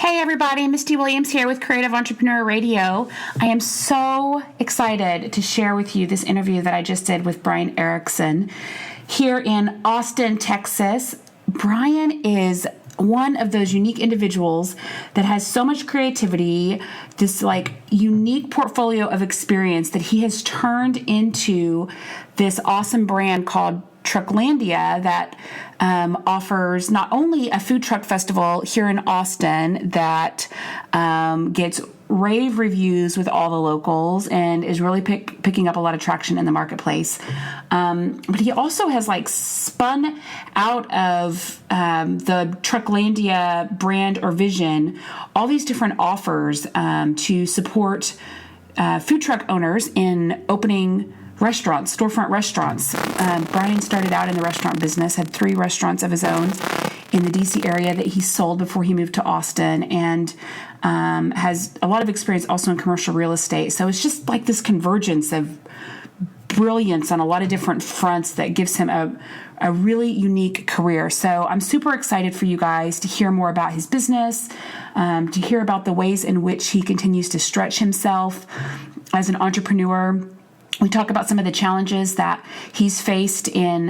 Hey everybody, Misty Williams here with Creative Entrepreneur Radio. I am so excited to share with you this interview that I just did with Brian Erickson here in Austin, Texas. Brian is one of those unique individuals that has so much creativity, this unique portfolio of experience that he has turned into this awesome brand called Trucklandia that offers not only a food truck festival here in Austin that gets rave reviews with all the locals and is really picking up a lot of traction in the marketplace. But he also has spun out of the Trucklandia brand or vision all these different offers to support food truck owners in opening restaurants, storefront restaurants. Brian started out in the restaurant business, had 3 restaurants of his own in the DC area that he sold before he moved to Austin, and has a lot of experience also in commercial real estate. So it's just like this convergence of brilliance on a lot of different fronts that gives him a really unique career. So I'm super excited for you guys to hear more about his business, to hear about the ways in which he continues to stretch himself as an entrepreneur. We talk about some of the challenges that he's faced in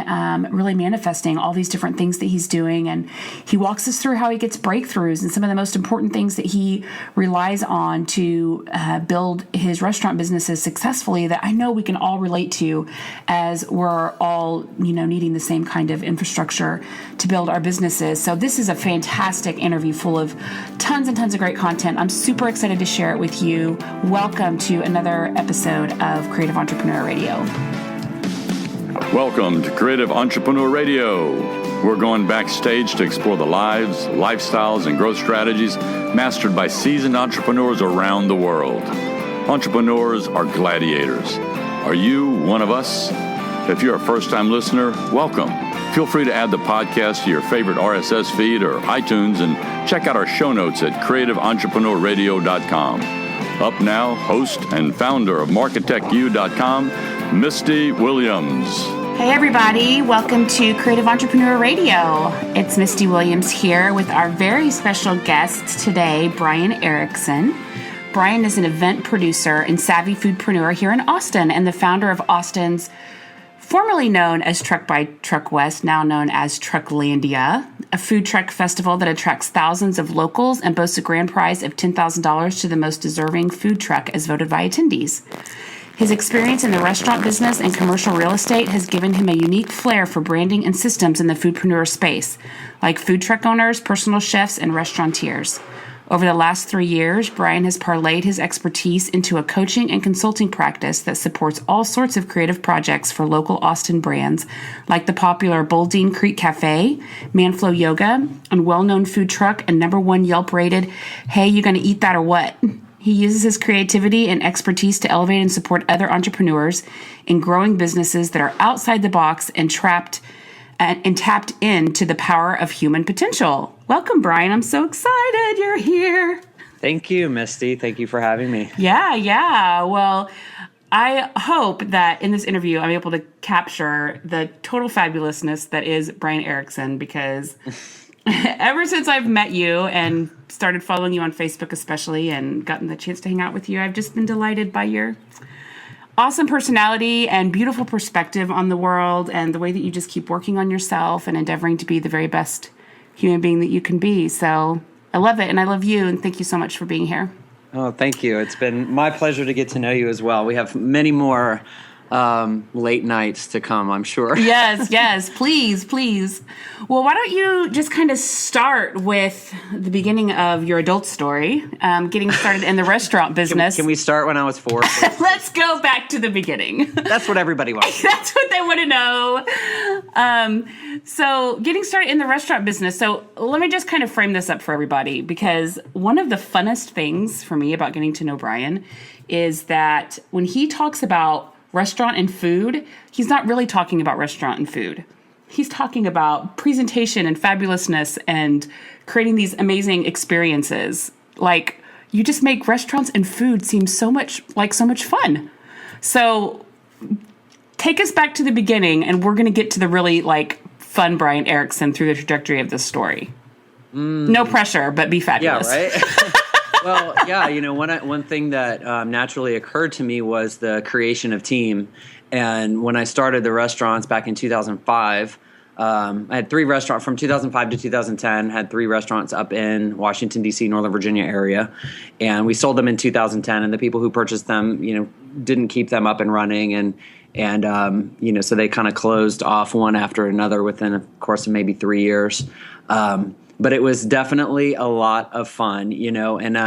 really manifesting all these different things that he's doing. And he walks us through how he gets breakthroughs and some of the most important things that he relies on to build his restaurant businesses successfully that I know we can all relate to as we're all, needing the same kind of infrastructure to build our businesses. So this is a fantastic interview full of tons and tons of great content. I'm super excited to share it with you. Welcome to another episode of Creative Entrepreneur Radio. Welcome to Creative Entrepreneur Radio. We're going backstage to explore the lives, lifestyles, and growth strategies mastered by seasoned entrepreneurs around the world. Entrepreneurs are gladiators. Are you one of us? If you're a first-time listener, welcome. Feel free to add the podcast to your favorite RSS feed or iTunes and check out our show notes at creativeentrepreneur.radio.com. Up now, host and founder of MarketechU.com, Misty Williams. Hey everybody, welcome to Creative Entrepreneur Radio. It's Misty Williams here with our very special guest today, Brian Erickson. Brian is an event producer and savvy foodpreneur here in Austin and the founder of Austin's formerly known as Truck by Truckwest, now known as Trucklandia, a food truck festival that attracts thousands of locals and boasts a grand prize of $10,000 to the most deserving food truck as voted by attendees. His experience in the restaurant business and commercial real estate has given him a unique flair for branding and systems in the foodpreneur space, like food truck owners, personal chefs, and restauranteers. Over the last 3 years, Brian has parlayed his expertise into a coaching and consulting practice that supports all sorts of creative projects for local Austin brands like the popular Bouldin Creek Cafe, Manflow Yoga, and well-known food truck and #1 Yelp-Rated, Hey, You Gonna Eat That or What? He uses his creativity and expertise to elevate and support other entrepreneurs in growing businesses that are outside the box and tapped into the power of human potential. Welcome, Brian. I'm so excited you're here. Thank you, Misty. Thank you for having me. Yeah. Well, I hope that in this interview, I'm able to capture the total fabulousness that is Brian Erickson, because ever since I've met you and started following you on Facebook especially and gotten the chance to hang out with you, I've just been delighted by your awesome personality and beautiful perspective on the world and the way that you just keep working on yourself and endeavoring to be the very best human being that you can be. So I love it, and I love you, and thank you so much for being here. Oh, thank you. It's been my pleasure to get to know you as well. We have many more late nights to come, I'm sure. Yes, please. Well, why don't you just kind of start with the beginning of your adult story, getting started in the restaurant business. Can we start when I was 4? Let's go back to the beginning. That's what everybody wants. That's what they want to know. So getting started in the restaurant business. So let me just kind of frame this up for everybody, because one of the funnest things for me about getting to know Brian is that when he talks about restaurant and food, he's not really talking about restaurant and food. He's talking about presentation and fabulousness and creating these amazing experiences. Like, you just make restaurants and food seem so much fun. So take us back to the beginning, and we're going to get to the really fun Brian Erickson through the trajectory of this story. No pressure, but be fabulous. Yeah, right? Well, yeah, one thing that naturally occurred to me was the creation of team. And when I started the restaurants back in 2005, I had 3 restaurants from 2005 to 2010, had 3 restaurants up in Washington, D.C., Northern Virginia area. And we sold them in 2010. And the people who purchased them, didn't keep them up and running. And so they kind of closed off one after another within a course of maybe 3 years. But it was definitely a lot of fun, and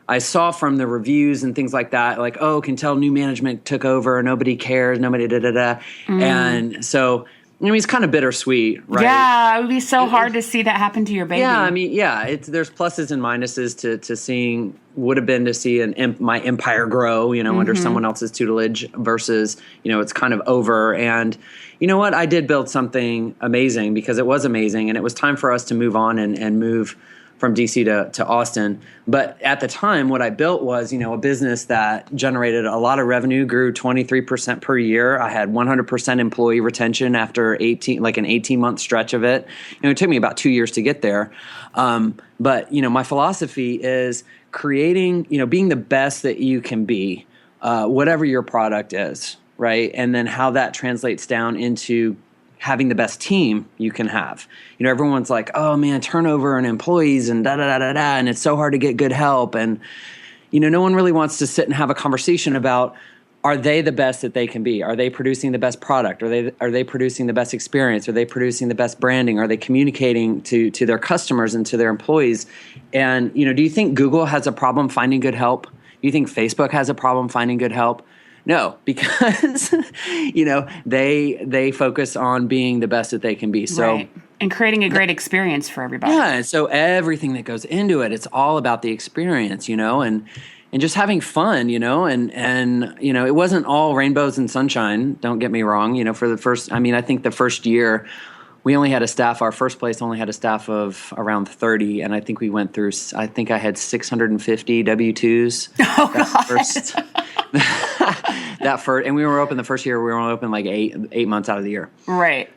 I saw from the reviews and things like that, like, oh, can tell new management took over, nobody cares, nobody da-da-da. And so, it's kind of bittersweet, right? Yeah, it would be so hard to see that happen to your baby. Yeah, there's pluses and minuses to seeing, would have been to see my empire grow, under someone else's tutelage versus, it's kind of over. And you know what? I did build something amazing because it was amazing, and it was time for us to move on and move from DC to Austin. But at the time, what I built was, a business that generated a lot of revenue, grew 23% per year. I had 100% employee retention after an 18-month stretch of it. It took me about 2 years to get there. But my philosophy is creating, being the best that you can be, whatever your product is, right? And then how that translates down into having the best team you can have. Everyone's like, oh man, turnover and employees and da-da-da-da-da, and it's so hard to get good help. And, no one really wants to sit and have a conversation about, are they the best that they can be? Are they producing the best product? Are they producing the best experience? Are they producing the best branding? Are they communicating to their customers and to their employees? And, do you think Google has a problem finding good help? Do you think Facebook has a problem finding good help? No, because, they focus on being the best that they can be. So, right. And creating a great experience for everybody. Yeah, and so everything that goes into it, it's all about the experience, and just having fun, and it wasn't all rainbows and sunshine, don't get me wrong, for the first, I think the first year, we only had our first place only had a staff of around 30, and I think we went through, I had 650 W-2s. Oh, God. And we were open the first year. We were only open like eight months out of the year. Right.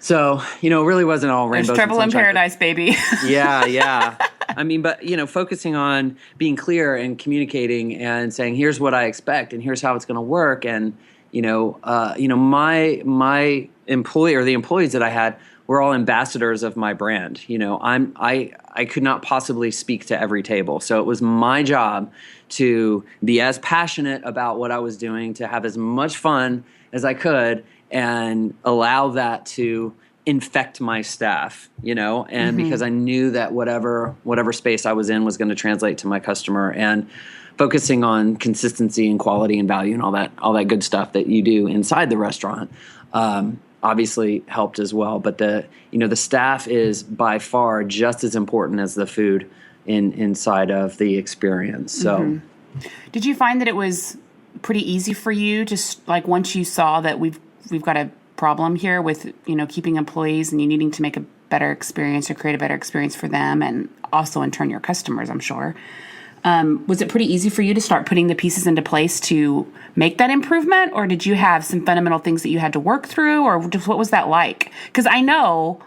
So, it really wasn't all rainbows and sunshine. There's trouble in paradise, baby. Yeah. But, focusing on being clear and communicating and saying, here's what I expect and here's how it's going to work. And, my employee or the employees that I had were all ambassadors of my brand. I could not possibly speak to every table. So it was my job to be as passionate about what I was doing, to have as much fun as I could, and allow that to infect my staff, and because I knew that whatever space I was in was going to translate to my customer, and focusing on consistency and quality and value and all that good stuff that you do inside the restaurant. Obviously helped as well, but the staff is by far just as important as the food inside of the experience. So, did you find that it was pretty easy for you, just like once you saw that we've got a problem here with keeping employees and you needing to make a better experience or create a better experience for them, and also in turn your customers, I'm sure. Was it pretty easy for you to start putting the pieces into place to make that improvement, or did you have some fundamental things that you had to work through, or just what was that like? Because I know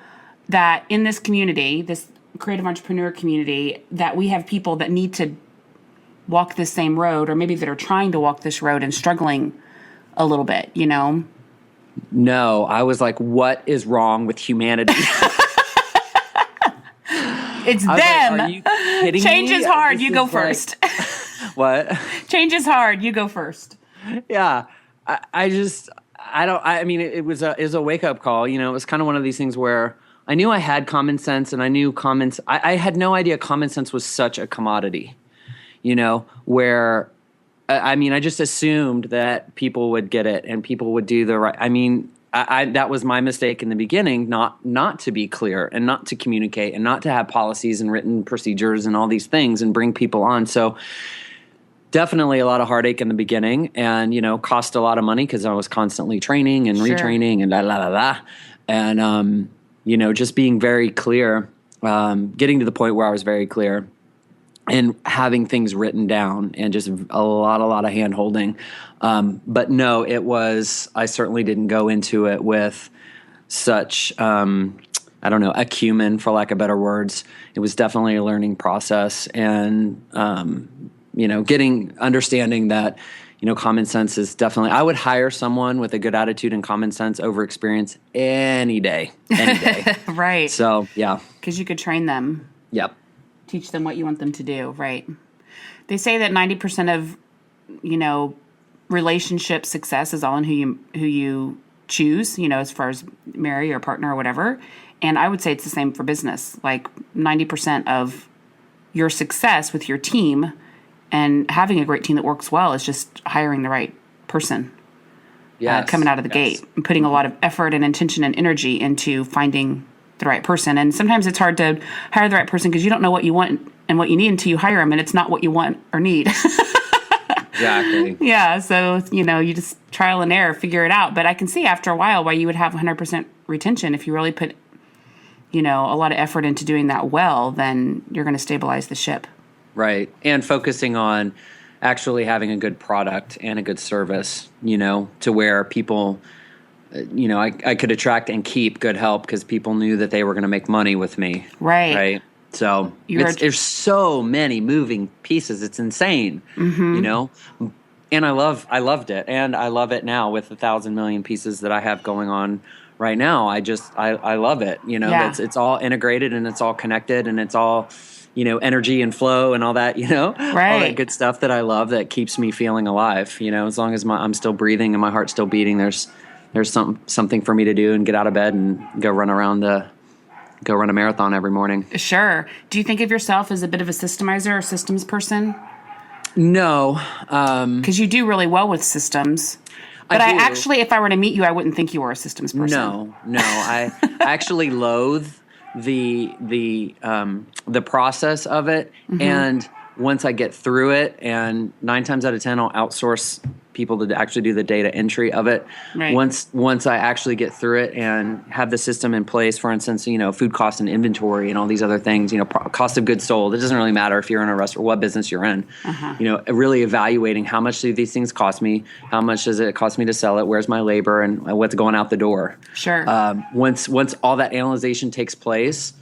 that in this community, this creative entrepreneur community, that we have people that need to walk the same road, or maybe that are trying to walk this road and struggling a little bit, No, I was like, what is wrong with humanity? It's them. Like, are you kidding Change me? is hard. This You go is first. What? Change is hard. You go first. Yeah. It was a wake up call. It was kind of one of these things where I knew I had common sense, and I knew I had no idea common sense was such a commodity, where, I just assumed that people would get it and people would do the right. That was my mistake in the beginning, not to be clear and not to communicate and not to have policies and written procedures and all these things and bring people on. So definitely a lot of heartache in the beginning, and, cost a lot of money because I was constantly training and retraining and and, just being very clear, getting to the point where I was very clear and having things written down and just a lot of hand holding. But no, I certainly didn't go into it with such, I don't know, acumen, for lack of better words. It was definitely a learning process, and understanding that, common sense is definitely. I would hire someone with a good attitude and common sense over experience any day. Right. So yeah, because you could train them. Yep. Teach them what you want them to do. Right. They say that 90% of relationship success is all in who you choose, as far as marry or partner or whatever. And I would say it's the same for business. Like 90% of your success with your team and having a great team that works well is just hiring the right person. Coming out of the gate and putting a lot of effort and intention and energy into finding the right person. And sometimes it's hard to hire the right person because you don't know what you want and what you need until you hire them, and it's not what you want or need. Exactly. Yeah, so, you just trial and error, figure it out. But I can see after a while why you would have 100% retention. If you really put, a lot of effort into doing that well, then you're going to stabilize the ship. Right. And focusing on actually having a good product and a good service, to where people, I could attract and keep good help because people knew that they were going to make money with me. Right. So there's so many moving pieces. It's insane, and I loved it. And I love it now with 1,000 million pieces that I have going on right now. I love it. It's all integrated and it's all connected and it's all, energy and flow and all that, right. all that good stuff that I love that keeps me feeling alive. As long as I'm still breathing and my heart's still beating, there's something for me to do and get out of bed and go run a marathon every morning. Sure. Do you think of yourself as a bit of a systemizer or systems person? No. Because you do really well with systems. But I actually, if I were to meet you, I wouldn't think you were a systems person. No. I actually loathe the process of it. Mm-hmm. And once I get through it, and 9 times out of 10, I'll outsource people to actually do the data entry of it. Right. Once I actually get through it and have the system in place, for instance, food cost and inventory and all these other things, cost of goods sold. It doesn't really matter if you're in a restaurant, what business you're in. Uh-huh. Really evaluating how much do these things cost me, how much does it cost me to sell it, where's my labor, and what's going out the door. Sure. Once all that analyzation takes place,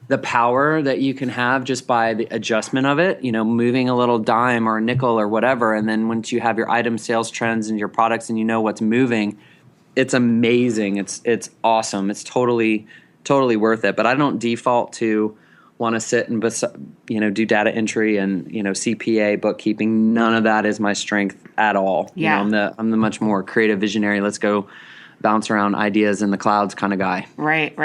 the power that you can have just by the adjustment of it, moving a little dime or a nickel or whatever. And then once you have your item sales trends and your products and what's moving, it's amazing. It's awesome. It's totally worth it. But I don't default to want to sit and, do data entry and, CPA, bookkeeping. None of that is my strength at all. Yeah. I'm the much more creative visionary. Let's go bounce around ideas in the clouds kind of guy. Right.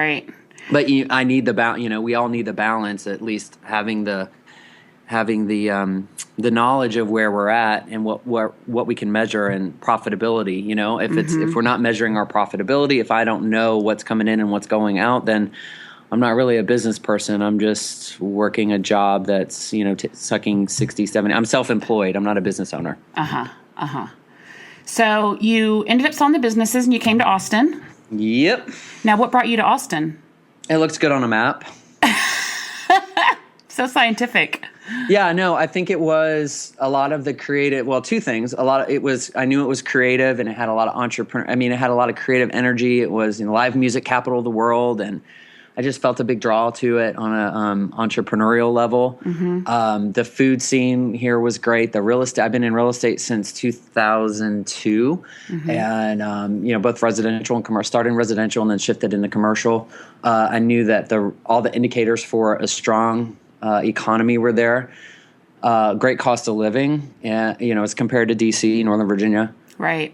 But I need the balance. We all need the balance. At least having the knowledge of where we're at and what we can measure and profitability. If we're not measuring our profitability, if I don't know what's coming in and what's going out, then I'm not really a business person. I'm just working a job that's sucking 60, 70. I'm self-employed. I'm not a business owner. So you ended up selling the businesses and you came to Austin. Yep. Now, what brought you to Austin? It looks good on a map. So scientific. Yeah, no, I think it was a lot of the creative. Well, two things. I knew it was creative, and it had a lot of it had a lot of creative energy. It was live music capital of the world, and I just felt a big draw to it on a entrepreneurial level. Mm-hmm. The food scene here was great. The real estate. I've been in real estate since 2002, mm-hmm. and both residential and commercial. Started in residential and then shifted into commercial. I knew that all the indicators for a strong economy were there. Great cost of living, and as compared to DC, Northern Virginia. Right.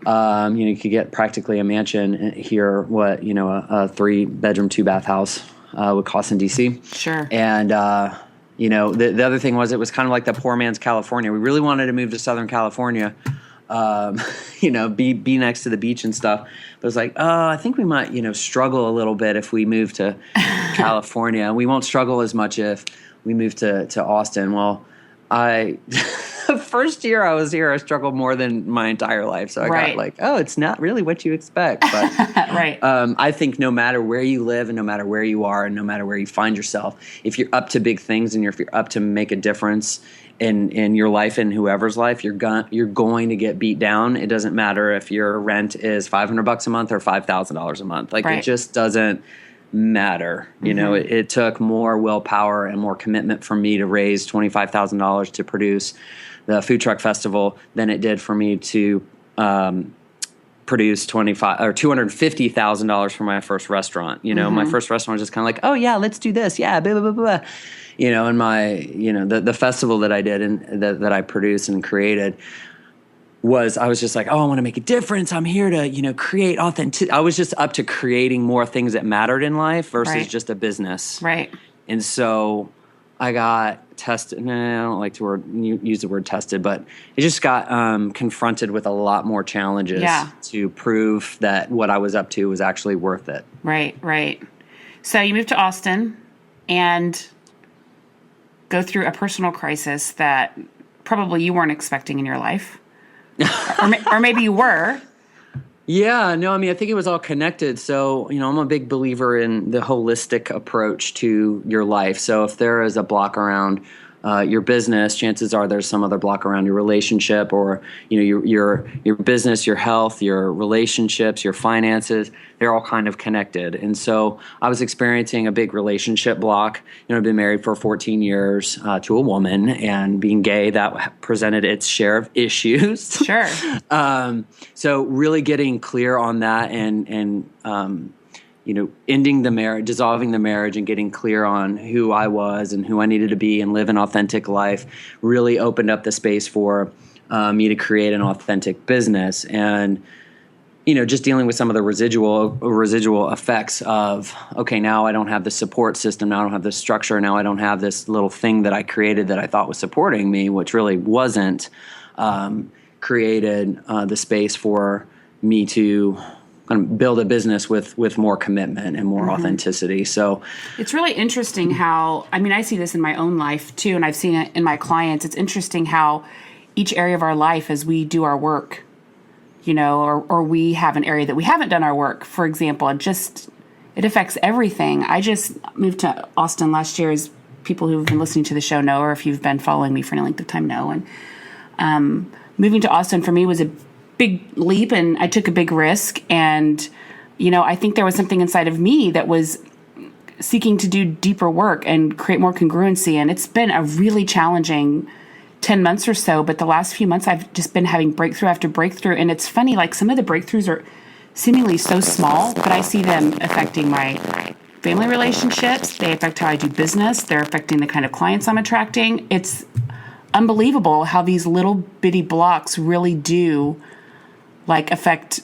You could get practically a mansion here. A 3-bedroom, 2-bath house would cost in DC. Sure. And the other thing was it was kind of like the poor man's California. We really wanted to move to Southern California, be next to the beach and stuff. But it was like, I think we might struggle a little bit if we move to California. We won't struggle as much if we move to Austin. Well, the first year I was here, I struggled more than my entire life. So I got like, it's not really what you expect. But right. I think no matter where you live and no matter where you are and no matter where you find yourself, if you're up to big things and if you're up to make a difference in your life and whoever's life, you're going to get beat down. It doesn't matter if your rent is $500 a month or $5,000 a month. Like it just doesn't matter. You know, it took more willpower and more commitment for me to raise $25,000 to produce the food truck festival than it did for me to produce $250,000 for my first restaurant. You know, my first restaurant was just kind of like, oh yeah, let's do this. Yeah, blah, blah, blah, blah. You know, and the festival that I did and that I produced and created I was just like, oh, I want to make a difference. I'm here to, you know, create authentic. I was just up to creating more things that mattered in life versus just a business. Right. And so I got tested. I don't like to use the word tested, but it just got confronted with a lot more challenges to prove that what I was up to was actually worth it. Right, right. So you moved to Austin and go through a personal crisis that probably you weren't expecting in your life. or maybe you were. Yeah, no, I mean, I think it was all connected. So, you know, I'm a big believer in the holistic approach to your life. So if there is a block around your business, chances are there's some other block around your relationship, or, you know, your business, your health, your relationships, your finances. They're all kind of connected. And so I was experiencing a big relationship block. You know, I've been married for 14 years to a woman, and being gay, that presented its share of issues. Sure. So really getting clear on that and you know, ending the marriage, dissolving the marriage, and getting clear on who I was and who I needed to be and live an authentic life really opened up the space for me to create an authentic business. And, you know, just dealing with some of the residual effects of, okay, now I don't have the support system, now I don't have the structure, now I don't have this little thing that I created that I thought was supporting me, which really wasn't, created the space for me to build a business with more commitment and more authenticity. So it's really interesting how, I mean, I see this in my own life too, and I've seen it in my clients. It's interesting how each area of our life, as we do our work, you know, or we have an area that we haven't done our work, for example, it affects everything. I just moved to Austin last year, as people who've been listening to the show know, or if you've been following me for any length of time know. And moving to Austin for me was a big leap, and I took a big risk. And, you know, I think there was something inside of me that was seeking to do deeper work and create more congruency. And it's been a really challenging 10 months or so, but the last few months I've just been having breakthrough after breakthrough. And it's funny, like some of the breakthroughs are seemingly so small, but I see them affecting my family relationships. They affect how I do business. They're affecting the kind of clients I'm attracting. It's unbelievable how these little bitty blocks really do like affect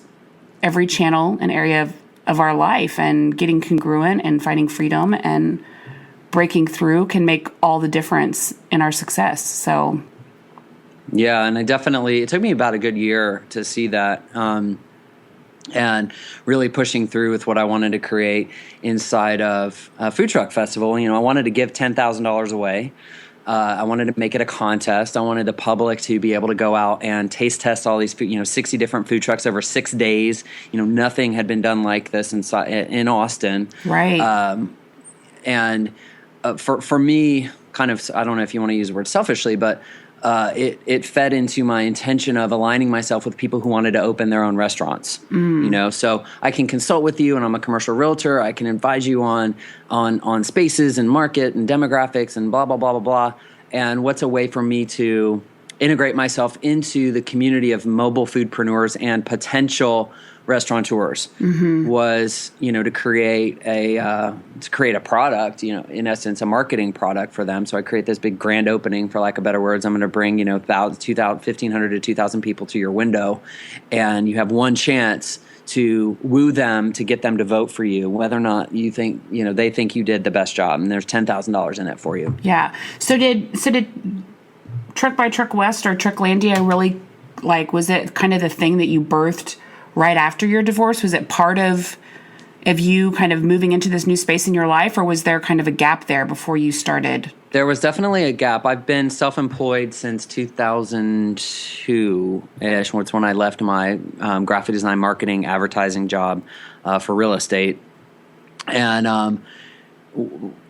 every channel and area of our life, and getting congruent and finding freedom and breaking through can make all the difference in our success. So, yeah. And it took me about a good year to see that, and really pushing through with what I wanted to create inside of a food truck festival. You know, I wanted to give $10,000 away. I wanted to make it a contest. I wanted the public to be able to go out and taste test all these, 60 different food trucks over 6 days. You know, nothing had been done like this in Austin. Right. And for me, kind of, I don't know if you want to use the word selfishly, but it fed into my intention of aligning myself with people who wanted to open their own restaurants. You know, so I can consult with you, and I'm a commercial realtor. I can advise you on spaces and market and demographics and blah, blah, blah, blah, blah. And what's a way for me to integrate myself into the community of mobile foodpreneurs and potential restaurateurs was, to create a product, in essence, a marketing product for them. So I create this big grand opening, for lack of better words. I'm going to bring, 1,500 to 2,000 people to your window, and you have one chance to woo them, to get them to vote for you, whether or not you think, they think you did the best job, and there's $10,000 in it for you. Yeah. So did Truck by Truckwest or Trucklandia really, was it kind of the thing that you birthed right after your divorce? Was it part of you kind of moving into this new space in your life, or was there kind of a gap there before you started? There was definitely a gap. I've been self-employed since 2002-ish. It's when I left my graphic design, marketing, advertising job for real estate. And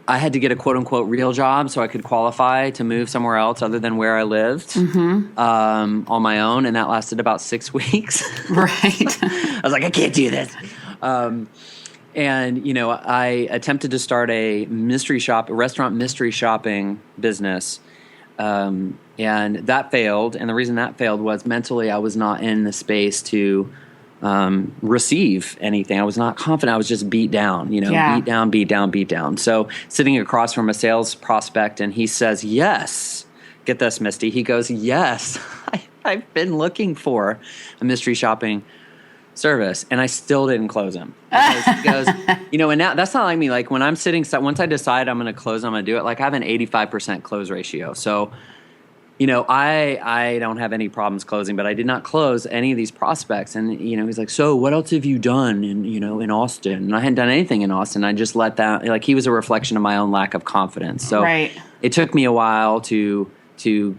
I had to get a quote-unquote real job so I could qualify to move somewhere else other than where I lived on my own, and that lasted about 6 weeks. Right. I was like, I can't do this. And, I attempted to start a restaurant mystery shopping business. And that failed. And the reason that failed was mentally I was not in the space to receive anything. I was not confident. I was just beat down, beat down. So sitting across from a sales prospect, and he says, yes, get this, Misty. He goes, yes, I've been looking for a mystery shopping service, and I still didn't close him. He goes, and now that's not like me. Like when I'm sitting, once I decide I'm going to close, I'm going to do it. Like I have an 85% close ratio. So, I don't have any problems closing, but I did not close any of these prospects. And, he's like, so what else have you done in Austin? And I hadn't done anything in Austin. I just let that, like he was a reflection of my own lack of confidence. So It took me a while to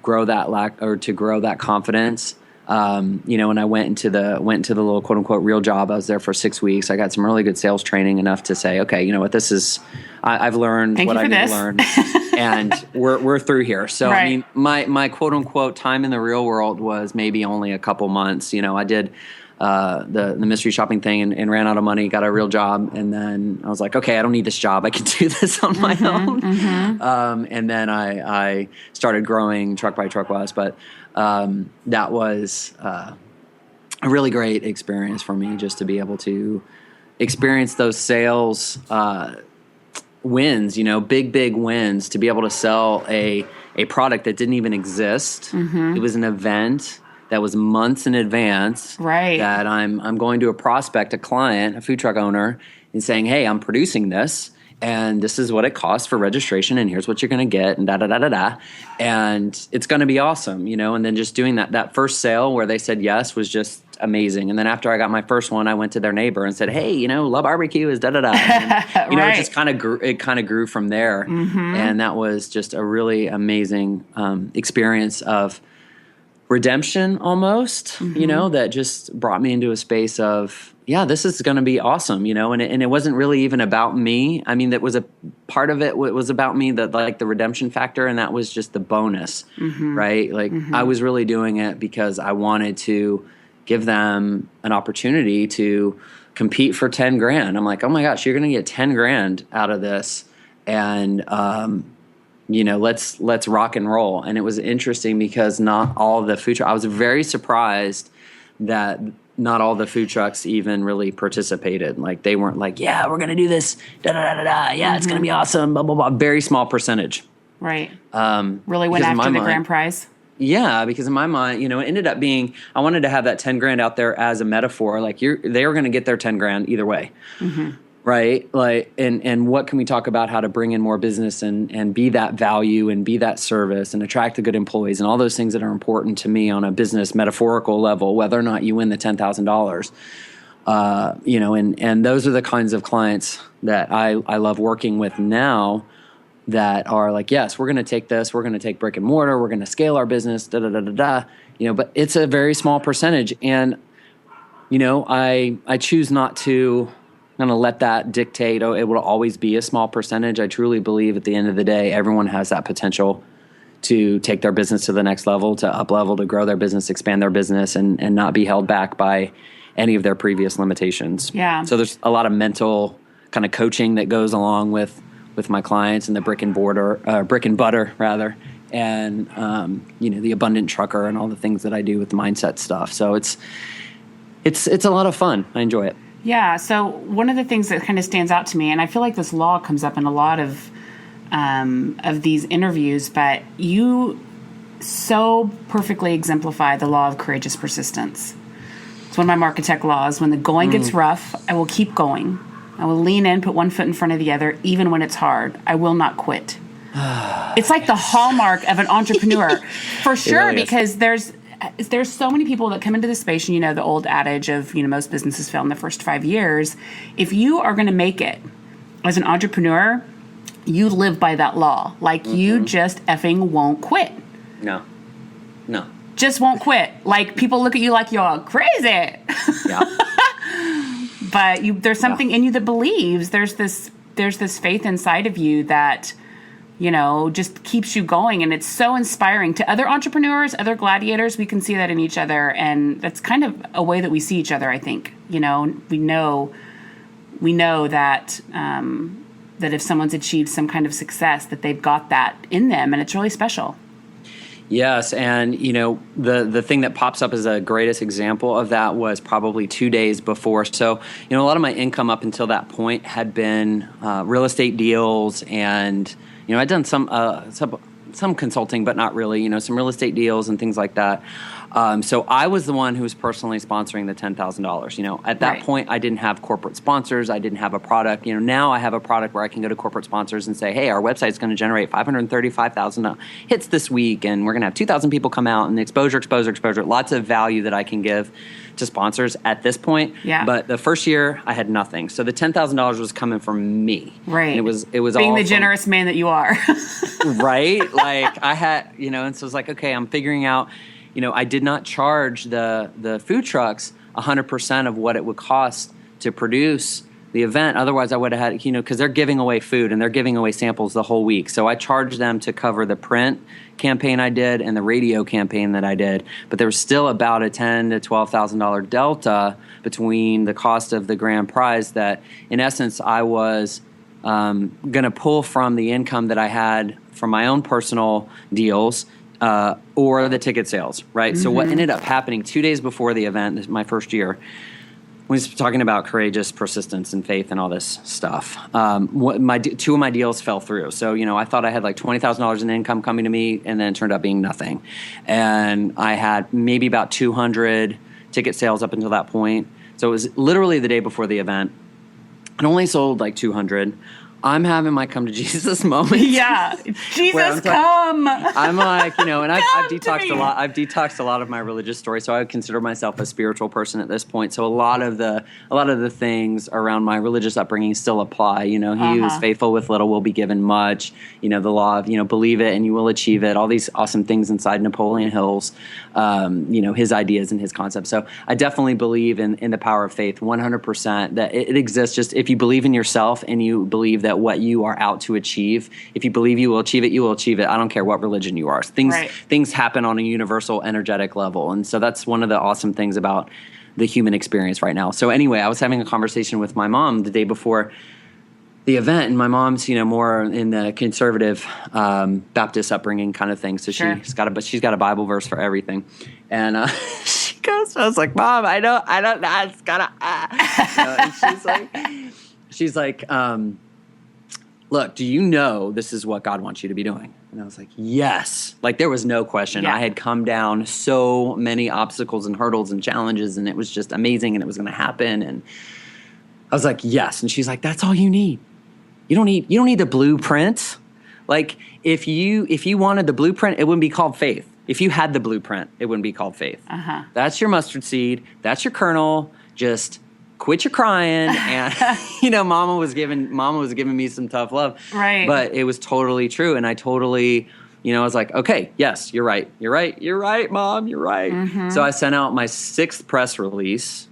grow that confidence. And I went into the little quote unquote real job. I was there for 6 weeks. I got some really good sales training enough to say, okay, you know what, this is, I've learned what I need to learn, and we're through here. So I mean, my quote unquote time in the real world was maybe only a couple months. I did the mystery shopping thing and ran out of money, got a real job, and then I was like, okay, I don't need this job. I can do this on my own. And then I started growing Truck by Truckwest, but that was a really great experience for me, just to be able to experience those sales wins, big wins, to be able to sell a product that didn't even exist. It was an event that was months in advance, that I'm going to a client, a food truck owner, and saying, hey, I'm producing this, and this is what it costs for registration, and here's what you're going to get, and da-da-da-da-da. And it's going to be awesome, and then just doing that first sale where they said yes was just amazing. And then after I got my first one, I went to their neighbor and said, hey, love barbecue is da-da-da. And, it just kind of grew from there. And that was just a really amazing experience of redemption almost, that just brought me into a space of, this is going to be awesome, and it wasn't really even about me. I mean, that was a part of it was about me, that like the redemption factor, and that was just the bonus, right? Like I was really doing it because I wanted to give them an opportunity to compete for 10 grand. I'm like, oh my gosh, you're going to get 10 grand out of this. And, let's rock and roll. And it was interesting because not all of the food trucks, I was very surprised that not all the food trucks even really participated. Like they weren't like, yeah, we're going to do this. Da, da, da, da, da. Yeah, it's going to be awesome. Blah, blah, blah. Very small percentage. Right. Really went after the grand prize. Yeah, because in my mind, it ended up being, I wanted to have that 10 grand out there as a metaphor. Like they were going to get their 10 grand either way. Right? Like, and what can we talk about how to bring in more business and be that value and be that service and attract the good employees and all those things that are important to me on a business metaphorical level, whether or not you win the $10,000. And those are the kinds of clients that I love working with now, that are like, yes, we're going to take this, we're going to take brick and mortar, we're going to scale our business, da da da da da. But it's a very small percentage, and I choose not to kind of let that dictate. Oh, it will always be a small percentage. I truly believe at the end of the day, everyone has that potential to take their business to the next level, to up level, to grow their business, expand their business, and not be held back by any of their previous limitations. Yeah. So there's a lot of mental kind of coaching that goes along with my clients, and the brick and butter rather, and the abundant trucker and all the things that I do with the mindset stuff. So it's a lot of fun. I enjoy it. Yeah. So one of the things that kind of stands out to me, and I feel like this law comes up in a lot of these interviews, but you so perfectly exemplify the law of courageous persistence. It's one of my Marketech laws. When the going gets rough, I will keep going. I will lean in, put one foot in front of the other, even when it's hard. I will not quit. It's like the hallmark of an entrepreneur, for sure, really because there's so many people that come into the space, and the old adage of, most businesses fail in the first 5 years. If you are going to make it as an entrepreneur, you live by that law. Like, you just effing won't quit. No. Just won't quit. Like, people look at you like you're crazy. Yeah. But there's something in you that believes. There's this faith inside of you that, just keeps you going. And it's so inspiring to other entrepreneurs, other gladiators. We can see that in each other. And that's kind of a way that we see each other, I think. We know we know that that if someone's achieved some kind of success, that they've got that in them, and it's really special. Yes, and the thing that pops up as the greatest example of that was probably 2 days before. So a lot of my income up until that point had been real estate deals, and I'd done some consulting, but not really. Some real estate deals and things like that. So I was the one who was personally sponsoring the $10,000. At that point, I didn't have corporate sponsors. I didn't have a product. Now I have a product where I can go to corporate sponsors and say, hey, our website's going to generate 535,000 hits this week, and we're going to have 2,000 people come out, and exposure. Lots of value that I can give to sponsors at this point. Yeah. But the first year, I had nothing. So the $10,000 was coming from me. Right. And it was being all the generous man that you are. Right. Like I had, and so it's like, okay, I'm figuring out. I did not charge the food trucks 100% of what it would cost to produce the event. Otherwise, I would have had, because they're giving away food and they're giving away samples the whole week. So I charged them to cover the print campaign I did and the radio campaign that I did. But there was still about a $10,000 to $12,000 delta between the cost of the grand prize that, in essence, I was going to pull from the income that I had from my own personal deals. Or the ticket sales, right? Mm-hmm. So what ended up happening 2 days before the event, my first year, we was talking about courageous persistence and faith and all this stuff. Two of my deals fell through. So, I thought I had like $20,000 in income coming to me, and then it turned out being nothing. And I had maybe about 200 ticket sales up until that point. So it was literally the day before the event. I only sold like 200. I'm having my come to Jesus moment. Yeah, Jesus, come. I'm like, and I've detoxed a lot. I've detoxed a lot of my religious story, so I would consider myself a spiritual person at this point. So a lot of the things around my religious upbringing still apply. He who is faithful with little will be given much. The law of believe it and you will achieve it. All these awesome things inside Napoleon Hill's, his ideas and his concepts. So I definitely believe in the power of faith, 100%. That it exists. Just if you believe in yourself and you believe that what you are out to achieve, if you believe you will achieve it, you will achieve it. I don't care what religion you are. Things happen on a universal energetic level. And so that's one of the awesome things about the human experience right now. So anyway, I was having a conversation with my mom the day before the event, and my mom's, more in the conservative Baptist upbringing kind of thing. So she's got a Bible verse for everything. And she goes, I was like, Mom, I don't know. It's gotta, and she's like, look, do you know this is what God wants you to be doing? And I was like, yes. Like there was no question. Yeah. I had come down so many obstacles and hurdles and challenges, and it was just amazing, and it was going to happen. And I was like, yes. And she's like, that's all you need. You don't need the blueprint. Like if you wanted the blueprint, it wouldn't be called faith. If you had the blueprint, it wouldn't be called faith. Uh-huh. That's your mustard seed. That's your kernel. Just quit your crying. And Mama was giving me some tough love. Right. But it was totally true, and I totally, I was like, okay, yes, you're right, Mom, you're right. Mm-hmm. So I sent out my 6th press release,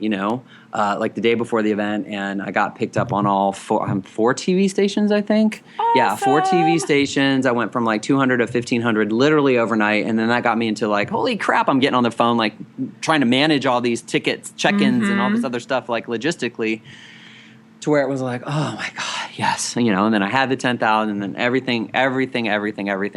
like the day before the event, and I got picked up on all 4 TV stations, I think. Awesome. Yeah, 4 TV stations. I went from like 200 to 1,500 literally overnight, and then that got me into like, holy crap, I'm getting on the phone, like trying to manage all these tickets, check-ins, and all this other stuff, like logistically, to where it was like, oh my God, yes. And then I had the 10,000, and then everything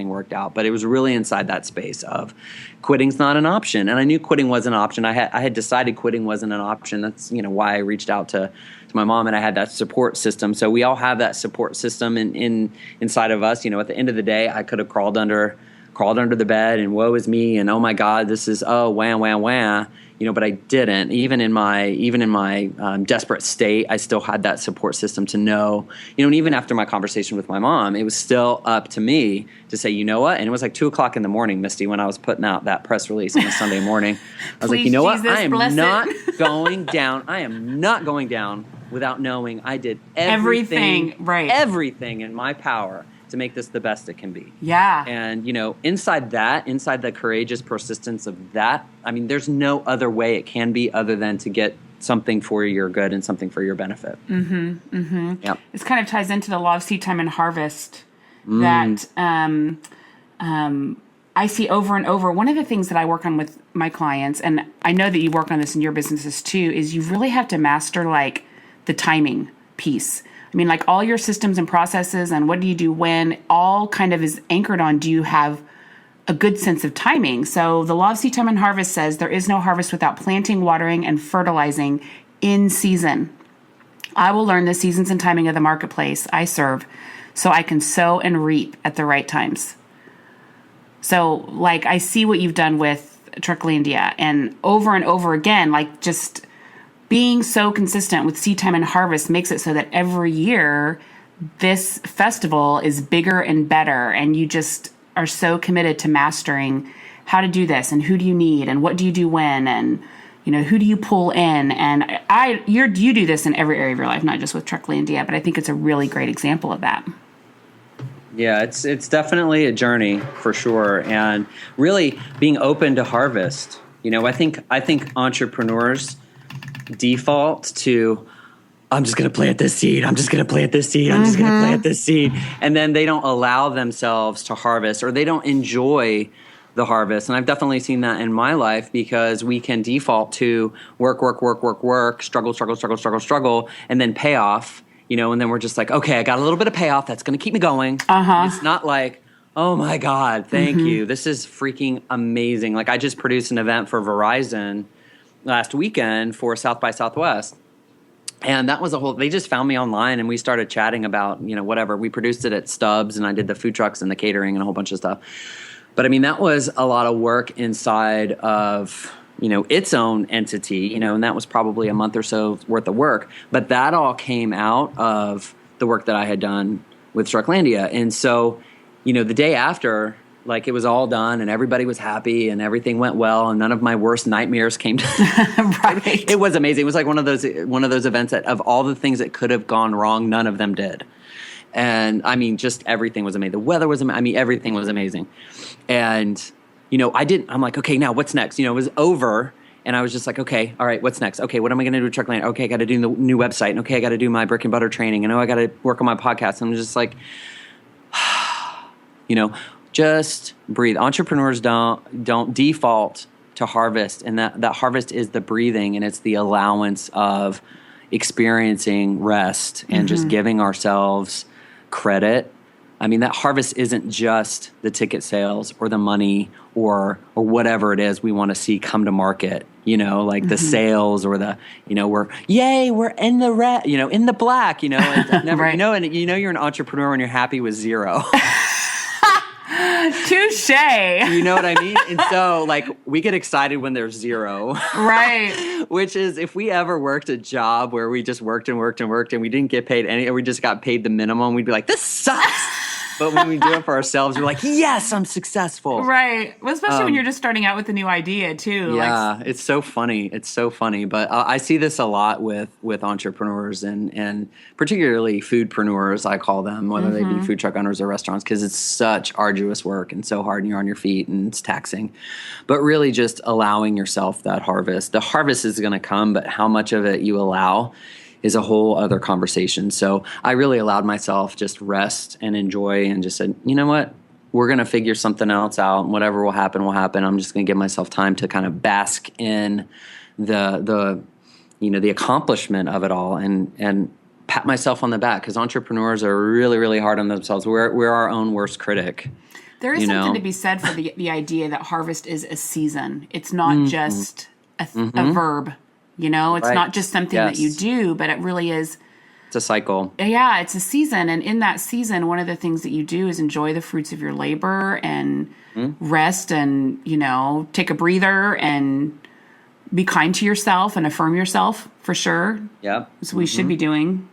worked out. But it was really inside that space of quitting's not an option. And I knew quitting wasn't an option. I had decided quitting wasn't an option. That's, why I reached out to my mom, and I had that support system. So we all have that support system inside of us. At the end of the day, I could have crawled under the bed and woe is me, and oh my God, this is, oh, wah. But I didn't. Even in my desperate state, I still had that support system to know, and even after my conversation with my mom, it was still up to me to say, you know what? And it was like 2:00 in the morning, Misty, when I was putting out that press release on a Sunday morning. I was like, you know what? I am not going down. I am not going down without knowing I did everything in my power to make this the best it can be. Yeah. And, inside the courageous persistence of that, I mean, there's no other way it can be other than to get something for your good and something for your benefit. Mm-hmm. Mm-hmm. Yep. This kind of ties into the law of seed time and harvest that I see over and over. One of the things that I work on with my clients, and I know that you work on this in your businesses too, is you really have to master like the timing piece. I mean, like all your systems and processes and what do you do when, all kind of is anchored on, do you have a good sense of timing? So the law of seed time and harvest says there is no harvest without planting, watering, and fertilizing in season. I will learn the seasons and timing of the marketplace I serve so I can sow and reap at the right times. So like I see what you've done with Trucklandia and over again, like just being so consistent with seed time and harvest makes it so that every year this festival is bigger and better, and you just are so committed to mastering how to do this and who do you need and what do you do when, and who do you pull in. And you do this in every area of your life, not just with Trucklandia, but I think it's a really great example of that. Yeah, it's definitely a journey for sure, and really being open to harvest. I think entrepreneurs default to, I'm just going to plant this seed. I'm just going to plant this seed. I'm just going to plant this seed, and then they don't allow themselves to harvest, or they don't enjoy the harvest. And I've definitely seen that in my life, because we can default to work, struggle, and then payoff. And then we're just like, okay, I got a little bit of payoff. That's going to keep me going. It's not like, oh my God, thank you. This is freaking amazing. Like I just produced an event for Verizon last weekend for South by Southwest. And that was they just found me online and we started chatting about, whatever. We produced it at Stubbs and I did the food trucks and the catering and a whole bunch of stuff. But I mean, that was a lot of work inside of its own entity, and that was probably a month or so worth of work. But that all came out of the work that I had done with Trucklandia. And so, the day after, like it was all done and everybody was happy and everything went well and none of my worst nightmares came to Right. It was amazing. It was like one of those events that of all the things that could have gone wrong, none of them did. And I mean, just everything was amazing. The weather was everything was amazing. And I'm like, okay, now what's next? It was over and I was just like, okay, all right, what's next? Okay, what am I going to do with Truckland? Okay, I got to do the new website. And okay, I got to do my brick and butter training. And I got to work on my podcast. And I'm just like, just breathe. Entrepreneurs don't default to harvest. And that harvest is the breathing and it's the allowance of experiencing rest and just giving ourselves credit. I mean, that harvest isn't just the ticket sales or the money or whatever it is we want to see come to market, like the sales or the, we're in the red, in the black, and never, right. And you're an entrepreneur when you're happy with zero. Touche. You know what I mean? And so, like, we get excited when there's zero. Right. Which is, if we ever worked a job where we just worked and we didn't get paid or we just got paid the minimum, we'd be like, this sucks. But when we do it for ourselves, we're like, yes, I'm successful. Right. Well, especially when you're just starting out with a new idea, too. Yeah, it's so funny. It's so funny. But I see this a lot with entrepreneurs and particularly foodpreneurs, I call them, whether they be food truck owners or restaurants, because it's such arduous work and so hard and you're on your feet and it's taxing. But really just allowing yourself that harvest. The harvest is going to come, but how much of it you allow is a whole other conversation. So I really allowed myself just rest and enjoy and just said, you know what, we're going to figure something else out and whatever will happen, will happen. I'm just going to give myself time to kind of bask in the accomplishment of it all and pat myself on the back, because entrepreneurs are really, really hard on themselves. We're our own worst critic. There is something to be said for the idea that harvest is a season. It's not just a verb. It's right. not just something that you do, but it really is. It's a cycle. Yeah, it's a season. And in that season, one of the things that you do is enjoy the fruits of your labor and rest and, take a breather and be kind to yourself and affirm yourself for sure. Yeah. That's what we should be doing.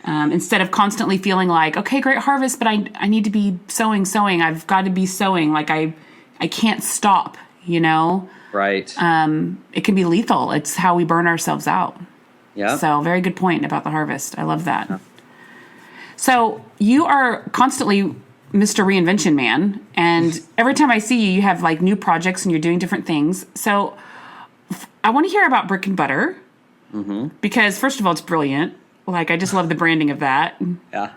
Instead of constantly feeling like, okay, great harvest, but I need to be sowing. I've got to be sowing. Like I can't stop, Right. It can be lethal. It's how we burn ourselves out. Yeah. So very good point about the harvest. I love that. Yeah. So you are constantly Mr. Reinvention Man. And every time I see you, you have like new projects and you're doing different things. So I want to hear about Brick and Butter because first of all, it's brilliant. Like I just love the branding of that. Yeah.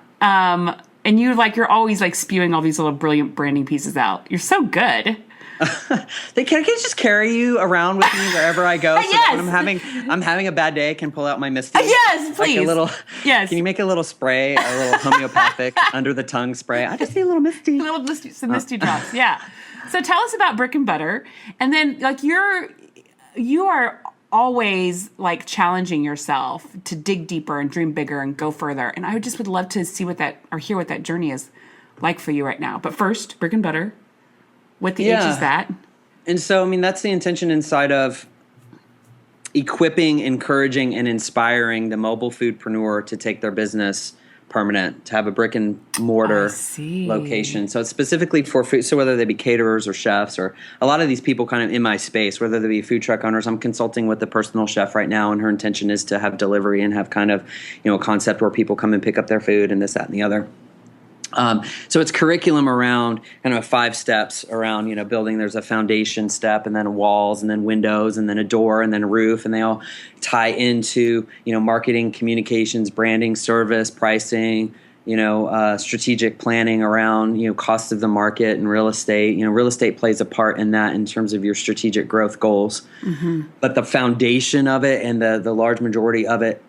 And you're always like spewing all these little brilliant branding pieces out. You're so good. They can just carry you around with me wherever I go. So Yes. that when I'm having a bad day, I can pull out my Misty. Yes, please. Like a little. Yes. Can you make a little spray, a little homeopathic under the tongue spray? I just need a little Misty. Some misty drops. Yeah. So tell us about Brick and Butter, and then like you are always like challenging yourself to dig deeper and dream bigger and go further. And I would love to see hear what that journey is like for you right now. But first, Brick and Butter. What the age is that? And so, I mean, that's the intention inside of equipping, encouraging, and inspiring the mobile foodpreneur to take their business permanent, to have a brick and mortar location. So it's specifically for food. So whether they be caterers or chefs, or a lot of these people kind of in my space, whether they be food truck owners, I'm consulting with the personal chef right now, and her intention is to have delivery and have kind of, a concept where people come and pick up their food and this, that, and the other. So it's curriculum around kind of 5 steps around, building. There's a foundation step, and then walls, and then windows, and then a door, and then a roof, and they all tie into, marketing, communications, branding, service, pricing, strategic planning around, cost of the market and real estate. Real estate plays a part in that in terms of your strategic growth goals. Mm-hmm. But the foundation of it and the large majority of it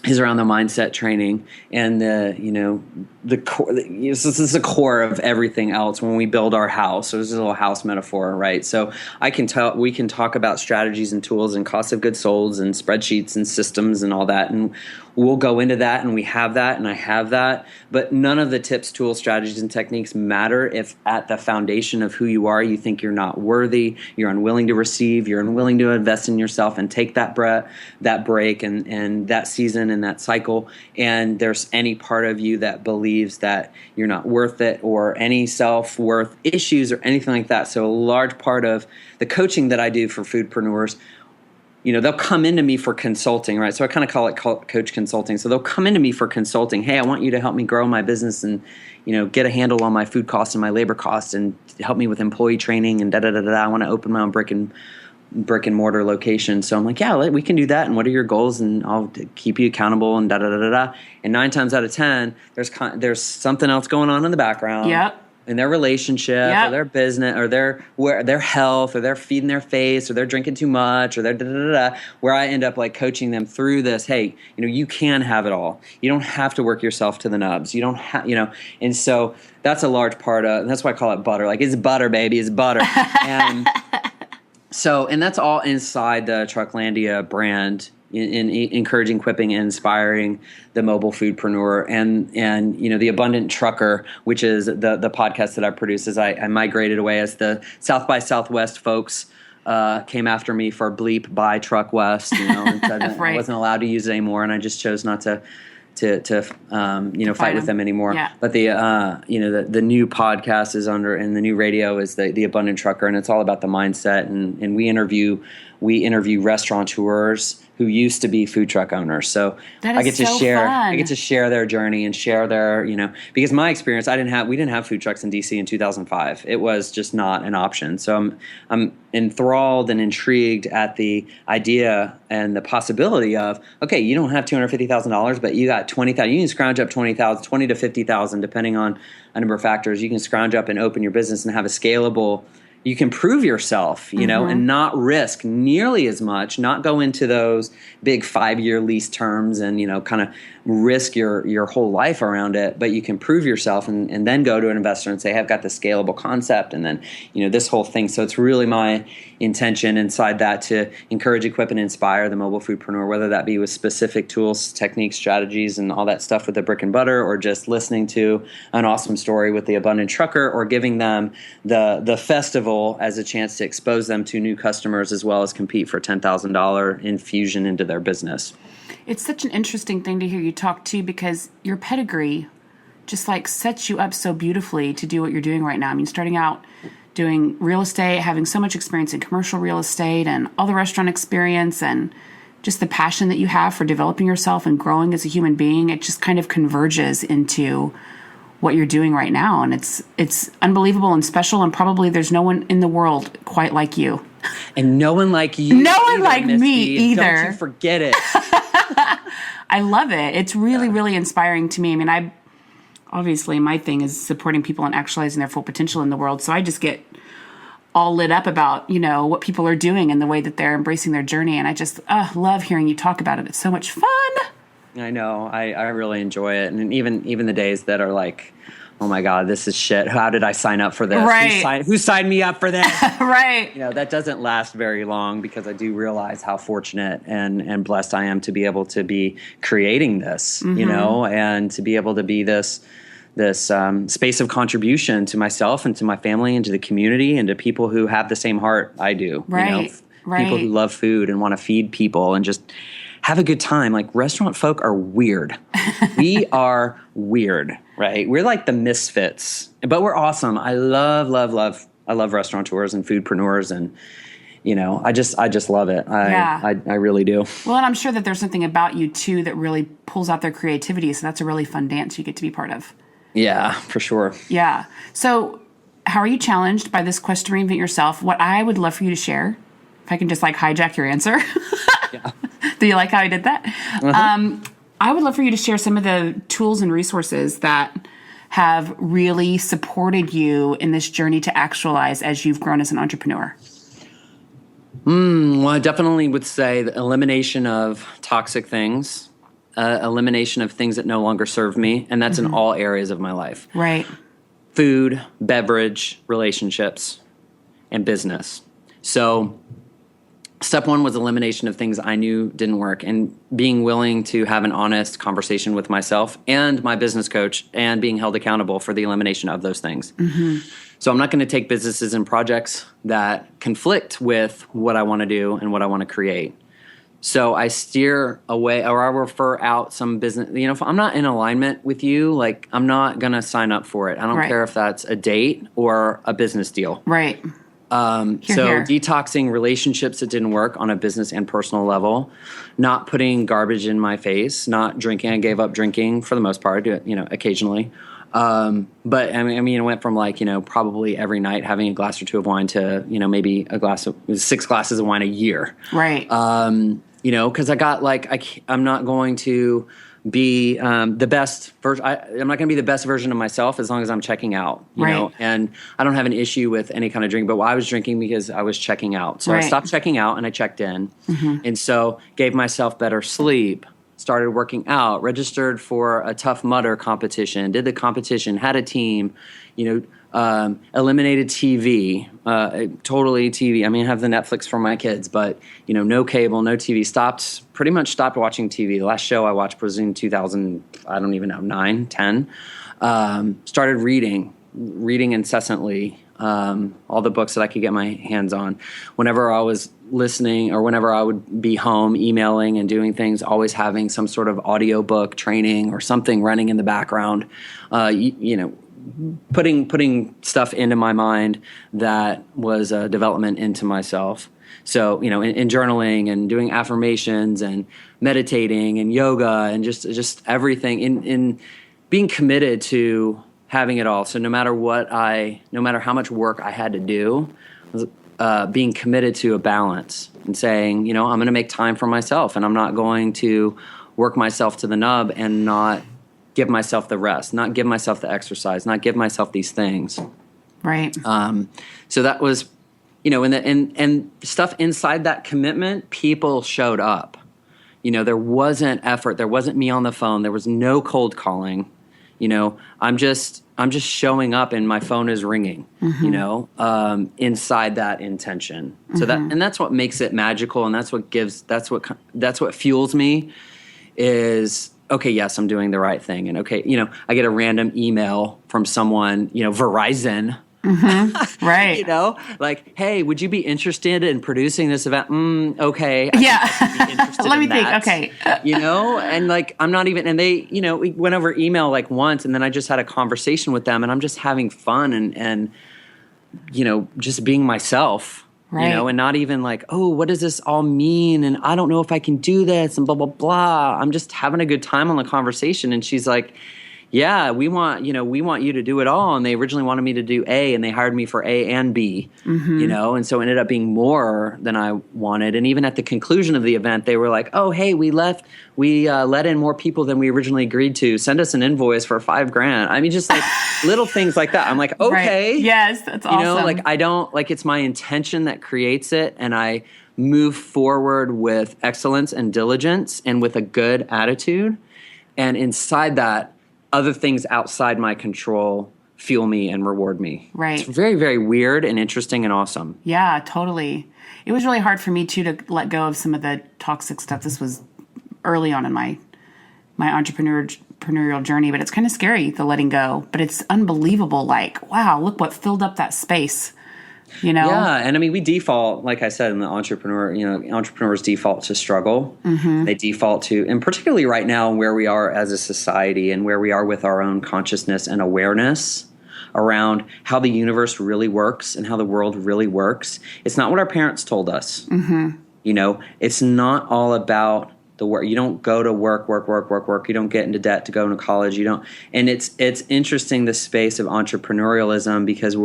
is around the mindset training and the core. This is the core of everything else when we build our house. So this is a little house metaphor, right? So we can talk about strategies and tools and cost of goods sold and spreadsheets and systems and all that, and we'll go into that, and we have that, and I have that. But none of the tips, tools, strategies, and techniques matter if at the foundation of who you are, you think you're not worthy, you're unwilling to receive, you're unwilling to invest in yourself and take that break and that season and that cycle. And there's any part of you that believes that you're not worth it, or any self-worth issues or anything like that. So a large part of the coaching that I do for foodpreneurs, they'll come into me for consulting, right? So I kind of call it coach consulting. So they'll come into me for consulting. Hey, I want you to help me grow my business and, get a handle on my food costs and my labor costs, and help me with employee training and da-da-da-da-da. I want to open my own brick and mortar location. So I'm like, yeah, we can do that. And what are your goals? And I'll keep you accountable and da-da-da-da-da. And 9 times out of 10, there's something else going on in the background. Yep. In their relationship, or their business, or their health, or they're feeding their face, or they're drinking too much, or they're da-da-da-da, where I end up like coaching them through this. Hey, you can have it all. You don't have to work yourself to the nubs. You don't have, and so that's a large part of, and that's why I call it butter. Like, it's butter, baby, it's butter. And so, and that's all inside the Trucklandia brand, in encouraging, equipping, and inspiring the mobile foodpreneur, and the Abundant Trucker, which is the podcast that I produce. As I migrated away, as the South by Southwest folks came after me for bleep by Truckwest, and said that right. I wasn't allowed to use it anymore, and I just chose not to fight with them anymore. Yeah. But the new podcast is under, and the new radio is the Abundant Trucker, and it's all about the mindset, and we interview restaurateurs who used to be food truck owners. So I get to share fun. I get to share their journey and share their, because my experience, we didn't have food trucks in DC in 2005. It was just not an option. So I'm enthralled and intrigued at the idea and the possibility of, okay, you don't have $250,000, but you got $20,000. You can scrounge up $20,000, $20,000 to $50,000, depending on a number of factors. You can scrounge up and open your business and have a scalable. You can prove yourself, and not risk nearly as much, not go into those big 5-year lease terms and, kind of risk your whole life around it. But you can prove yourself and then go to an investor and say, hey, I've got the scalable concept, and then, this whole thing. So it's really my intention inside that to encourage, equip, and inspire the mobile foodpreneur, whether that be with specific tools, techniques, strategies, and all that stuff with the brick and butter, or just listening to an awesome story with the Abundant Trucker, or giving them the festival as a chance to expose them to new customers, as well as compete for $10,000 infusion into their business. It's such an interesting thing to hear you talk too, because your pedigree just like sets you up so beautifully to do what you're doing right now. I mean, starting out doing real estate, having so much experience in commercial real estate and all the restaurant experience, and just the passion that you have for developing yourself and growing as a human being, it just kind of converges into what you're doing right now. And it's unbelievable and special, and probably there's no one in the world quite like you. And no one like you. No one like Misty. me either. Don't you forget it. I love it. It's really, really inspiring to me. I mean, obviously my thing is supporting people and actualizing their full potential in the world. So I just get all lit up about, what people are doing and the way that they're embracing their journey. And I just love hearing you talk about it. It's so much fun. I know. I really enjoy it. And even the days that are like, oh my God, this is shit. How did I sign up for this? Right. Who signed me up for this? Right. That doesn't last very long, because I do realize how fortunate and blessed I am to be able to be creating this, and to be able to be this space of contribution to myself and to my family and to the community and to people who have the same heart I do. Right. People who love food and want to feed people and just have a good time. Like, restaurant folk are weird. We are weird, right? We're like the misfits, but we're awesome. I love restaurateurs and foodpreneurs, and I just love it. I really do. Well, and I'm sure that there's something about you too that really pulls out their creativity. So that's a really fun dance you get to be part of. Yeah, for sure. Yeah. So how are you challenged by this quest to reinvent yourself? What I would love for you to share, if I can just hijack your answer. Yeah. Do you like how I did that? Uh-huh. I would love for you to share some of the tools and resources that have really supported you in this journey to actualize as you've grown as an entrepreneur. Well, I definitely would say the elimination of toxic things, elimination of things that no longer serve me, and that's in all areas of my life. Right. Food, beverage, relationships, and business. So step one was elimination of things I knew didn't work, and being willing to have an honest conversation with myself and my business coach, and being held accountable for the elimination of those things. So I'm not going to take businesses and projects that conflict with what I want to do and what I want to create. So I steer away, or I refer out some business. If I'm not in alignment with you, I'm not going to sign up for it. I don't care if that's a date or a business deal. Right. So detoxing relationships that didn't work on a business and personal level, not putting garbage in my face, not drinking. I gave up drinking for the most part, occasionally. But I mean, it went from probably every night having a glass or two of wine to, maybe 6 glasses of wine a year. Right. Cause I got I'm not going to be the best version. I'm not going to be the best version of myself as long as I'm checking out, you know, and I don't have an issue with any kind of drink, but I was drinking because I was checking out. So I stopped checking out and I checked in. And so gave myself better sleep, started working out, registered for a Tough Mudder competition, did the competition, had a team, eliminated TV, totally TV. I mean, I have the Netflix for my kids, but, no cable, no TV. Pretty much stopped watching TV. The last show I watched was in 2000, I don't even know, 9, 10. Started reading incessantly, all the books that I could get my hands on. Whenever I was listening or whenever I would be home emailing and doing things, always having some sort of audiobook training or something running in the background, putting stuff into my mind that was a development into myself. So, in journaling and doing affirmations and meditating and yoga and just everything, in being committed to having it all. So no matter how much work I had to do, being committed to a balance and saying, I'm going to make time for myself, and I'm not going to work myself to the nub and not give myself the rest, not give myself the exercise, not give myself these things. Right. So that was, and stuff inside that commitment, people showed up. There wasn't effort. There wasn't me on the phone. There was no cold calling. I'm just showing up and my phone is ringing, inside that intention. So that's what makes it magical. And that's what fuels me is, okay, yes, I'm doing the right thing. And okay, I get a random email from someone, Verizon, right. Hey, would you be interested in producing this event? Okay. Yeah. Let me think. Okay. And I'm not even, and they, we went over email once, and then I just had a conversation with them, and I'm just having fun and just being myself. Right. And not even what does this all mean? And I don't know if I can do this and blah, blah, blah. I'm just having a good time on the conversation. And she's like, yeah, we want you to do it all. And they originally wanted me to do A, and they hired me for A and B, and so it ended up being more than I wanted. And even at the conclusion of the event, they were like, oh, hey, we let in more people than we originally agreed to. Send us an invoice for $5,000. I mean, just like little things like that. I'm like, okay. Right. Yes, that's awesome. Like I don't, like, it's my intention that creates it. And I move forward with excellence and diligence and with a good attitude. And inside that, other things outside my control fuel me and reward me. Right. It's very, very weird and interesting and awesome. Yeah, totally. It was really hard for me too to let go of some of the toxic stuff. This was early on in my entrepreneurial journey, but it's kind of scary, the letting go. But it's unbelievable. Like, wow, look what filled up that space. Yeah, and I mean, we default, like I said, in the entrepreneurs default to struggle. They default to, and particularly right now where we are as a society and where we are with our own consciousness and awareness around how the universe really works and how the world really works. It's not what our parents told us. It's not all about the work. You don't go to work. You don't get into debt to go to college. You don't. And it's interesting, the space of entrepreneurialism, because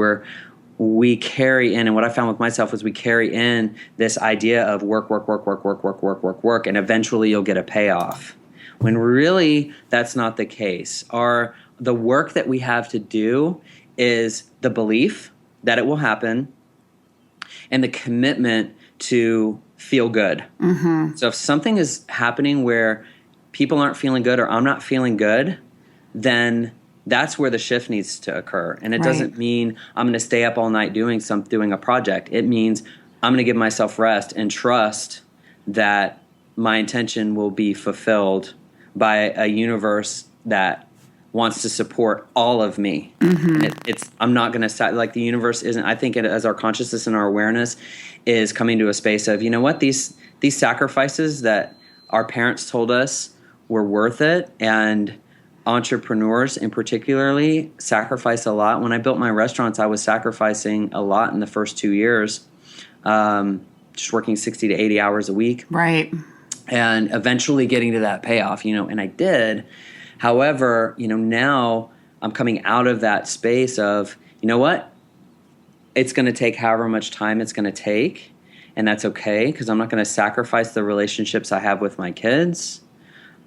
we carry in, and what I found with myself was we carry in this idea of work, and eventually you'll get a payoff. When really that's not the case. The work that we have to do is the belief that it will happen and the commitment to feel good. So if something is happening where people aren't feeling good or I'm not feeling good, then that's where the shift needs to occur. And it doesn't mean I'm going to stay up all night doing a project. It means I'm going to give myself rest and trust that my intention will be fulfilled by a universe that wants to support all of me. And I'm not going to, like, the universe isn't, I think as our consciousness and our awareness is coming to a space of, you know what, these sacrifices that our parents told us were worth it, and entrepreneurs in particularly sacrifice a lot. When I built my restaurants, I was sacrificing a lot in the first 2 years, just working 60 to 80 hours a week. Right. And eventually getting to that payoff, and I did. However, now I'm coming out of that space of, you know what? It's going to take however much time it's going to take, and that's okay, because I'm not going to sacrifice the relationships I have with my kids.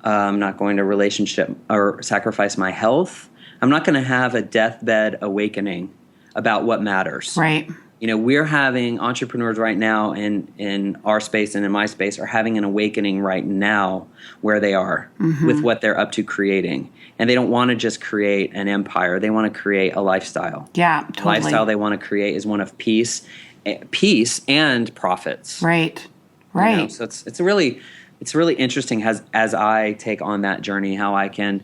I'm not going to sacrifice my health. I'm not going to have a deathbed awakening about what matters. Right. We're having entrepreneurs right now in our space and in my space are having an awakening right now where they are with what they're up to creating. And they don't want to just create an empire. They want to create a lifestyle. Yeah, totally. The lifestyle they want to create is one of peace and profits. Right. Right. So it's really interesting as I take on that journey, how I can,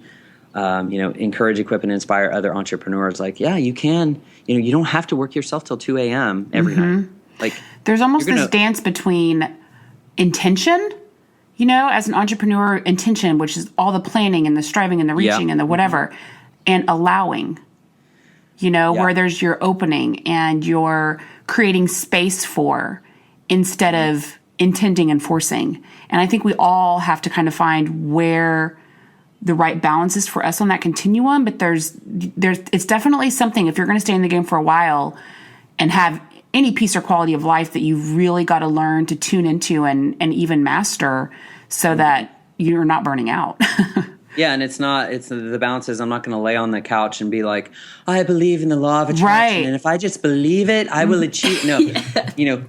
encourage, equip, and inspire other entrepreneurs. Like, yeah, you can. You don't have to work yourself till 2 a.m. every night. Like, there's almost this dance between intention, as an entrepreneur, intention, which is all the planning and the striving and the reaching and the whatever, and allowing. Where there's your opening and you're creating space for instead of intending and forcing. And I think we all have to kind of find where the right balance is for us on that continuum. But it's definitely something, if you're going to stay in the game for a while and have any piece or quality of life, that you've really got to learn to tune into and even master so that you're not burning out. Yeah, and the balance is, I'm not going to lay on the couch and be like, I believe in the law of attraction, right, and if I just believe it, I will achieve. No,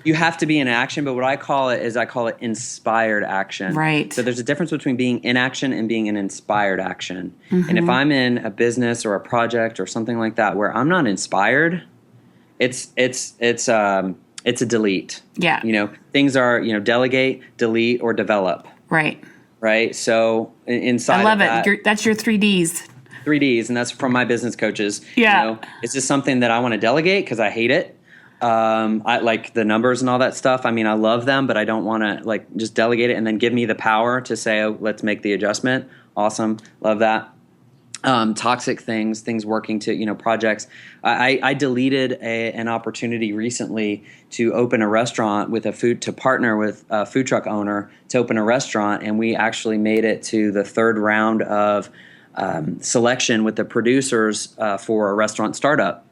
you have to be in action, but what I call it inspired action. Right. So there's a difference between being in action and being in inspired action. And if I'm in a business or a project or something like that where I'm not inspired, it's a delete. Yeah. Things are, delegate, delete, or develop. Right. Right. So inside I love of it. That's your 3Ds. 3Ds. And that's from my business coaches. Yeah. It's just something that I want to delegate because I hate it. I like the numbers and all that stuff. I mean, I love them, but I don't want to just delegate it and then give me the power to say, oh, let's make the adjustment. Awesome. Love that. Toxic things working to, projects. I deleted an opportunity recently to open a restaurant to partner with a food truck owner to open a restaurant. And we actually made it to the third round of selection with the producers for a restaurant startup.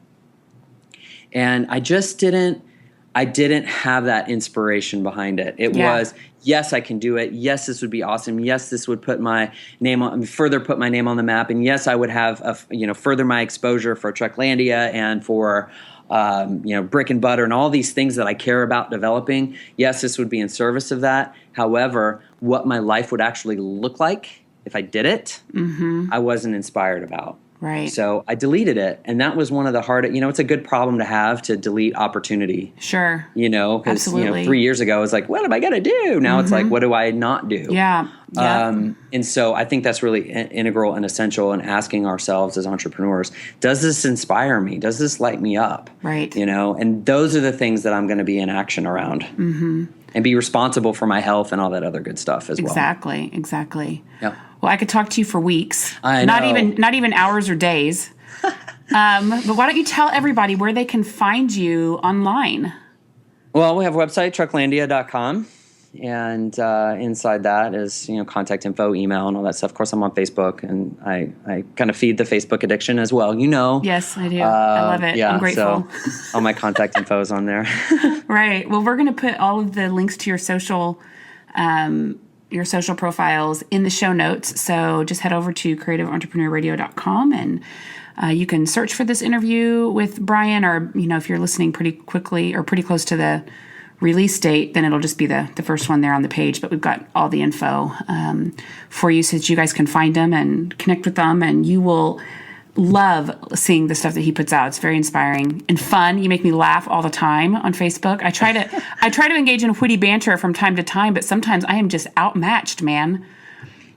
And I didn't have that inspiration behind it. It was, yes, I can do it. Yes, this would be awesome. Yes, this would put my name further put my name on the map. And yes, I would have, further my exposure for Trucklandia and for, brick and butter and all these things that I care about developing. Yes, this would be in service of that. However, what my life would actually look like if I did it, I wasn't inspired about. Right. So I deleted it. And that was one of the hardest, it's a good problem to have, to delete opportunity. Sure. Because, Absolutely. 3 years ago, I was like, what am I going to do? Now it's like, what do I not do? Yeah. And so I think that's really integral and essential in asking ourselves as entrepreneurs, does this inspire me? Does this light me up? Right. And those are the things that I'm going to be in action around. And be responsible for my health and all that other good stuff as well. Exactly. Yep. Well, I could talk to you for weeks. I know. Not even hours or days. But why don't you tell everybody where they can find you online? Well, we have a website, trucklandia.com. And inside that is, contact info, email, and all that stuff. Of course, I'm on Facebook, and I kind of feed the Facebook addiction as well. Yes, I do. I love it. Yeah, I'm grateful. So all my contact info is on there. Right. Well, we're going to put all of the links to your social profiles in the show notes. So just head over to creativeentrepreneur.radio.com and you can search for this interview with Brian, or, if you're listening pretty quickly or pretty close to the release date, then it'll just be the first one there on the page. But we've got all the info for you so that you guys can find them and connect with them, and you will love seeing the stuff that he puts out. It's very inspiring and fun. You make me laugh all the time on Facebook. I try to engage in witty banter from time to time, but sometimes I am just outmatched, man.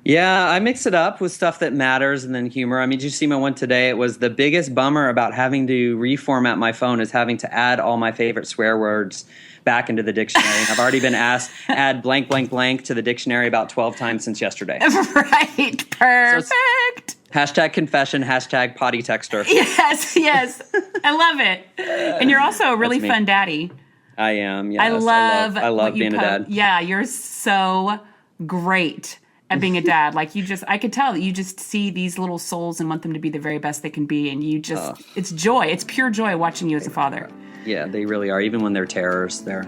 Yeah, I mix it up with stuff that matters and then humor. I mean, did you see my one today? It was the biggest bummer about having to reformat my phone is having to add all my favorite swear words back into the dictionary. And I've already been asked add blank, blank, blank to the dictionary about 12 times since yesterday. Right. Perfect. So #confession, #potty texter. Yes. I love it. And you're also a really fun daddy. I am, yes. I love being a dad. Yeah, you're so great at being a dad. Like I could tell that you just see these little souls and want them to be the very best they can be. And you just, it's joy. It's pure joy watching you as a father. Yeah, they really are. Even when they're terrors, I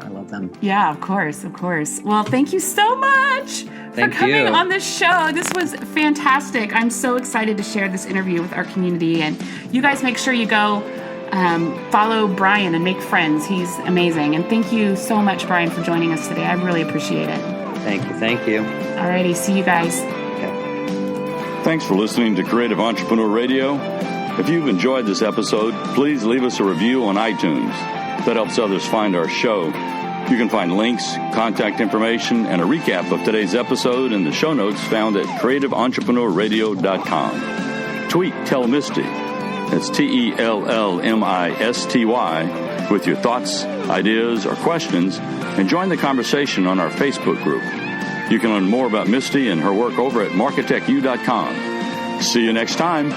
love them. Yeah, of course. Well, thank you so much for coming on the show. This was fantastic. I'm so excited to share this interview with our community. And you guys make sure you go follow Brian and make friends. He's amazing. And thank you so much, Brian, for joining us today. I really appreciate it. Thank you. Alrighty, see you guys. Okay. Thanks for listening to Creative Entrepreneur Radio. If you've enjoyed this episode, please leave us a review on iTunes. That helps others find our show. You can find links, contact information, and a recap of today's episode in the show notes found at creativeentrepreneur.radio.com. Tweet Tell Misty. That's TELLMISTY with your thoughts, ideas, or questions, and join the conversation on our Facebook group. You can learn more about Misty and her work over at marketechu.com. See you next time.